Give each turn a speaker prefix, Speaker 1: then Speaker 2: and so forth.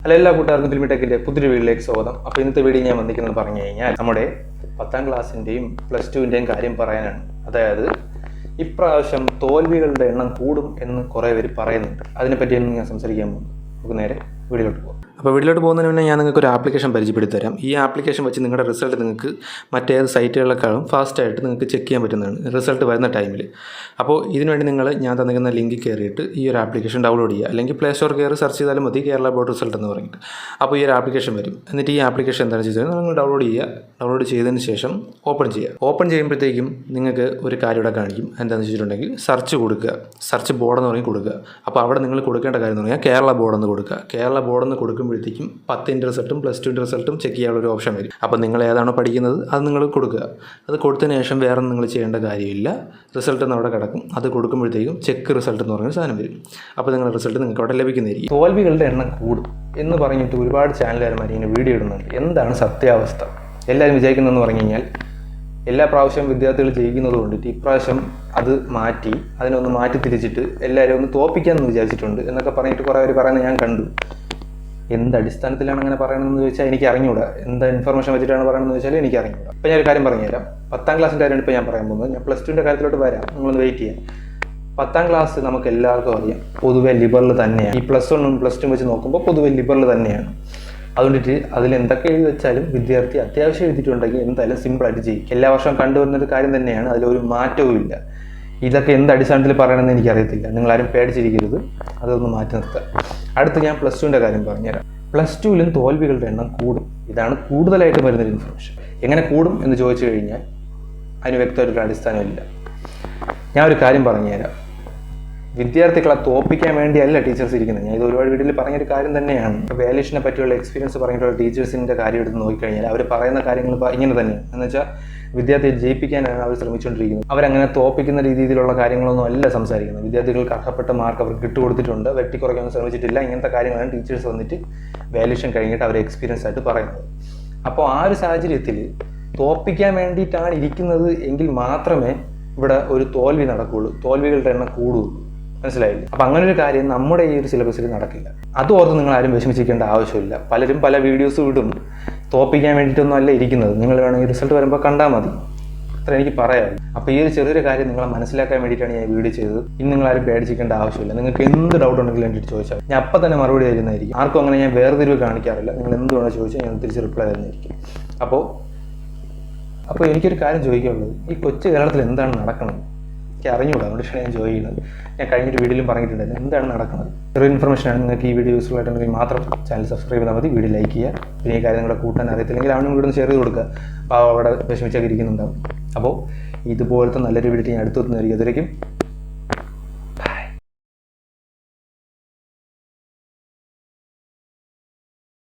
Speaker 1: Hello എല്ലാ കൂട്ടുകാർക്കും ഫിലിമി ടെക്കിൻ്റെ പുതിയൊരു വീഡിയോയിലേക്ക് സ്വാഗതം. അപ്പോൾ ഇന്നത്തെ വീഡിയോ ഞാൻ വന്നിരിക്കുന്നത് പറഞ്ഞു കഴിഞ്ഞാൽ നമ്മുടെ 10ാം ക്ലാസ്സിൻ്റെയും +2ൻ്റെയും കാര്യം പറയാനാണ്. അതായത് ഇപ്രാവശ്യം തോൽവികളുടെ എണ്ണം കൂടും എന്ന് കുറേ പേര് പറയുന്നുണ്ട്. അതിനെപ്പറ്റിയാണ് ഞാൻ സംസാരിക്കാൻ പോകുന്നത്. നമുക്ക് നേരെ വീഡിയോയിലോട്ട് പോകാം. അപ്പോൾ വീഡിയോയിലോട്ട് പോകുന്നതിന് മുന്നേ ഞാൻ നിങ്ങൾക്ക് ഒരു ആപ്ലിക്കേഷൻ പരിചയപ്പെടുത്തി തരാം. ഈ ആപ്ലിക്കേഷൻ വെച്ച് നിങ്ങളുടെ റിസൾട്ട് നിങ്ങൾക്ക് മറ്റേത് സൈറ്റുകളെക്കാളും ഫാസ്റ്റായിട്ട് നിങ്ങൾക്ക് ചെക്ക് ചെയ്യാൻ പറ്റുന്നതാണ് റിസൾട്ട് വരുന്ന ടൈമിൽ. അപ്പോൾ ഇതിനുവേണ്ടി നിങ്ങൾ ഞാൻ തന്നിരിക്കുന്ന ലിങ്കിൽ കയറിയിട്ട് ഈ ഒരു ആപ്ലിക്കേഷൻ ഡൗൺലോഡ് ചെയ്യുക. അല്ലെങ്കിൽ പ്ലേ സ്റ്റോർ കയറി സെർച്ച് ചെയ്താലും മതി കേരള ബോർഡ് റിസൾട്ട് എന്ന് പറഞ്ഞിട്ട്. അപ്പോൾ ഈ ഒരു ആപ്ലിക്കേഷൻ വരും. എന്നിട്ട് ഈ ആപ്ലിക്കേഷൻ എന്താണ് ചെയ്തത് നിങ്ങൾ ഡൗൺലോഡ് ചെയ്യുക. ഡൗൺലോഡ് ചെയ്തതിന് ശേഷം ഓപ്പൺ ചെയ്യുക. ഓപ്പൺ ചെയ്യുമ്പോഴത്തേക്കും നിങ്ങൾക്ക് ഒരു കാര്യം ഇവിടെ കാണിക്കും. എന്താണെന്ന് വെച്ചിട്ടുണ്ടെങ്കിൽ സെർച്ച് കൊടുക്കുക. സെർച്ച് ബോർഡ് എന്ന് പറഞ്ഞ് കൊടുക്കുക. അപ്പോൾ അവിടെ നിങ്ങൾ കൊടുക്കേണ്ട കാര്യം എന്ന് പറഞ്ഞാൽ കേരള ബോർഡ് എന്ന് കൊടുക്കുക. കേരള ബോർഡ് എന്ന് കൊടുക്കുമ്പോഴത്തേക്കും 10ൻ്റെ റിസൾട്ടും +2ൻ്റെ റിസൾട്ടും ചെക്ക് ചെയ്യാനുള്ള ഒരു ഓപ്ഷൻ വരും. അപ്പോൾ നിങ്ങൾ ഏതാണോ പഠിക്കുന്നത് അത് നിങ്ങൾ കൊടുക്കുക. അത് കൊടുത്തതിന് ശേഷം വേറെ നിങ്ങൾ ചെയ്യേണ്ട കാര്യമില്ല. റിസൾട്ട് എന്ന് അവിടെ കിടക്കും. അത് കൊടുക്കുമ്പോഴത്തേക്കും ചെക്ക് റിസൾട്ട് എന്ന് പറഞ്ഞ സാധനം വരും. അപ്പോൾ നിങ്ങളുടെ റിസൾട്ട് നിങ്ങൾക്ക് അവിടെ ലഭിക്കുന്നതായിരിക്കും. തോൽവികളുടെ എണ്ണം കൂടും എന്ന് പറഞ്ഞിട്ട് ഒരുപാട് ചാനലുകാരന്മാർ ഇങ്ങനെ വീഡിയോ ഇടുന്നുണ്ട്. എന്താണ് സത്യാവസ്ഥ? എല്ലാവരും വിചാരിക്കുന്നതെന്ന് പറഞ്ഞു കഴിഞ്ഞാൽ എല്ലാ പ്രാവശ്യം വിദ്യാർത്ഥികൾ ജയിക്കുന്നത് കൊണ്ടിട്ട് ഇപ്രാവശ്യം അത് മാറ്റി അതിനൊന്ന് മാറ്റി തിരിച്ചിട്ട് എല്ലാവരും ഒന്ന് തോൽപ്പിക്കാമെന്ന് വിചാരിച്ചിട്ടുണ്ട് എന്നൊക്കെ പറഞ്ഞിട്ട് കുറേ പേര് പറയുന്നത് ഞാൻ കണ്ടു. എന്ത് അടിസ്ഥാനത്തിലാണ് അങ്ങനെ പറയണമെന്ന് ചോദിച്ചാൽ എനിക്ക് അറിഞ്ഞുകൂടാ. എന്ത് ഇൻഫർമേഷൻ വെച്ചിട്ടാണ് പറയണമെന്ന് ചോദിച്ചാൽ എനിക്ക് അറിഞ്ഞുകൂടാ. അപ്പോൾ ഞാനൊരു കാര്യം പറഞ്ഞുതരാം. 10ാം ക്ലാസ്സിൻ്റെ കാര്യമാണ് ഇപ്പോൾ ഞാൻ പറയാൻ പോകുന്നത്. ഞാൻ +2ൻ്റെ കാര്യത്തിലോട്ട് വരാം. നിങ്ങളൊന്ന് വെയിറ്റ് ചെയ്യാം. 10ാം ക്ലാസ് നമുക്ക് എല്ലാവർക്കും അറിയാം പൊതുവെ ലിബറൽ തന്നെയാണ്. ഈ +1ഉം +2ഉം വെച്ച് നോക്കുമ്പോൾ പൊതുവെ ലിബറൽ തന്നെയാണ്. അതുകൊണ്ടിട്ട് അതിൽ എന്തൊക്കെ എഴുതി വെച്ചാലും വിദ്യാർത്ഥി അത്യാവശ്യം എഴുതിയിട്ടുണ്ടെങ്കിൽ എന്തായാലും സിമ്പിളായിട്ട് ചെയ്യും. എല്ലാ വർഷവും കണ്ടുവരുന്നൊരു കാര്യം തന്നെയാണ്. അതിലൊരു മാറ്റവും ഇല്ല. ഇതൊക്കെ എന്ത് അടിസ്ഥാനത്തിൽ പറയണമെന്ന് എനിക്കറിയത്തില്ല. നിങ്ങളാരും പേടിച്ചിരിക്കരുത്. അതൊന്ന് മാറ്റി നിർത്തുക. അടുത്ത് ഞാൻ +2ൻ്റെ കാര്യം പറഞ്ഞുതരാം. +2ലും തോൽവികളുടെ എണ്ണം കൂടും. ഇതാണ് കൂടുതലായിട്ട് വരുന്നൊരു ഇൻഫർമേഷൻ. എങ്ങനെ കൂടും എന്ന് ചോദിച്ചു കഴിഞ്ഞാൽ അതിന് വ്യക്തമായിട്ടൊരു അടിസ്ഥാനമില്ല. ഞാൻ ഒരു കാര്യം പറഞ്ഞുതരാം. വിദ്യാർത്ഥികളെ തോൽപ്പിക്കാൻ വേണ്ടിയല്ല ടീച്ചേഴ്സ് ഇരിക്കുന്നത്. ഞാൻ ഇത് ഒരുപാട് വീഡിയോയിൽ പറഞ്ഞൊരു കാര്യം തന്നെയാണ്. വാല്യൂഷനെ പറ്റിയുള്ള എക്സ്പീരിയൻസ് പറഞ്ഞിട്ടുള്ള ടീച്ചേഴ്സിൻ്റെ കാര്യം എടുത്ത് നോക്കിക്കഴിഞ്ഞാൽ അവർ പറയുന്ന കാര്യങ്ങൾ ഇങ്ങനെ തന്നെയാണ്. എന്ന് വെച്ചാൽ വിദ്യാർത്ഥിയെ ജയിപ്പിക്കാനാണ് അവർ ശ്രമിച്ചുകൊണ്ടിരിക്കുന്നത്. അവരങ്ങനെ തോൽപ്പിക്കുന്ന രീതിയിലുള്ള കാര്യങ്ങളൊന്നും അല്ല സംസാരിക്കുന്നത്. വിദ്യാർത്ഥികൾക്ക് അർഹപ്പെട്ട മാർക്ക് അവർക്ക് കിട്ടുകൊടുത്തിട്ടുണ്ട്, വെട്ടിക്കുറയ്ക്കാനും ശ്രമിച്ചിട്ടില്ല. ഇങ്ങനത്തെ കാര്യങ്ങളാണ് ടീച്ചേഴ്സ് വന്നിട്ട് വാല്യൂഷൻ കഴിഞ്ഞിട്ട് അവരെ എക്സ്പീരിയൻസ് ആയിട്ട് പറയുന്നത്. അപ്പോൾ ആ ഒരു സാഹചര്യത്തിൽ തോൽപ്പിക്കാൻ വേണ്ടിയിട്ടാണ് ഇരിക്കുന്നത് എങ്കിൽ മാത്രമേ ഇവിടെ ഒരു തോൽവി നടക്കുകയുള്ളൂ. തോൽവികളുടെ എണ്ണം കൂടുകയുള്ളൂ. മനസ്സിലായില്ലേ? അപ്പം അങ്ങനെ ഒരു കാര്യം നമ്മുടെ ഈ ഒരു സിലബസിൽ നടക്കില്ല. അത് ഓർത്ത് നിങ്ങൾ ആരും വിഷമിച്ചിരിക്കേണ്ട ആവശ്യമില്ല. പലരും പല വീഡിയോസ് ഇടും. തോൽപ്പിക്കാൻ വേണ്ടിയിട്ടൊന്നും അല്ല ഇരിക്കുന്നത്. നിങ്ങൾ വേണമെങ്കിൽ റിസൾട്ട് വരുമ്പോൾ കണ്ടാൽ മതി. അത്ര എനിക്ക് പറയാം. അപ്പോൾ ഈ ഒരു ചെറിയൊരു കാര്യം നിങ്ങളെ മനസ്സിലാക്കാൻ വേണ്ടിയിട്ടാണ് ഞാൻ വീഡിയോ ചെയ്തത്. ഇനി നിങ്ങളാരും പേടിച്ചിരിക്കേണ്ട ആവശ്യമില്ല. നിങ്ങൾക്ക് എന്ത് ഡൗട്ട് ഉണ്ടെങ്കിലും വേണ്ടിയിട്ട് ചോദിച്ചാൽ ഞാൻ അപ്പം തന്നെ മറുപടി തരുന്നതായിരിക്കും. ആർക്കും അങ്ങനെ ഞാൻ വേർതിരിവ് കാണിക്കാറില്ല. നിങ്ങൾ എന്ത് വേണമെന്ന് ചോദിച്ചാൽ ഞാൻ തിരിച്ച് റിപ്ലൈ തരുന്നതായിരിക്കും. അപ്പോൾ എനിക്കൊരു കാര്യം ചോദിക്കാനുള്ളത്, ഈ കൊച്ചു കേരളത്തിൽ എന്താണ് നടക്കുന്നത്? എനിക്ക് അറിഞ്ഞുകൂടാ. അതുകൊണ്ടാണ് ഞാൻ ജോയിൻ ചെയ്യുന്നത്. ഞാൻ കഴിഞ്ഞൊരു വീഡിയോയിലും പറഞ്ഞിട്ടുണ്ടായിരുന്നു എന്താണ് നടക്കുന്നത്. ചെറിയ ഇൻഫർമേഷനാണ്. നിങ്ങൾക്ക് ഈ വീഡിയോ യൂസ്ഫുൾ ആയിട്ടുണ്ടെങ്കിൽ മാത്രം ചാനൽ സബ്സ്ക്രൈബ് ചെയ്താൽ മതി. വീഡിയോ ലൈക്ക് ചെയ്യുക. പിന്നെ ഈ കാര്യം നിങ്ങളെ കൂട്ടാൻ അറിയത്തില്ലെങ്കിൽ അവനും കൂടെ ഒന്ന് ഷെയർ ചെയ്ത് കൊടുക്കുക. അപ്പോൾ അവിടെ വിഷമിച്ചൊക്കെ ഇരിക്കുന്നുണ്ടാവും. അപ്പോൾ ഇതുപോലത്തെ നല്ലൊരു വീഡിയോ ഞാൻ അടുത്ത് എത്തുന്നതായിരിക്കും. അതുവരേക്കും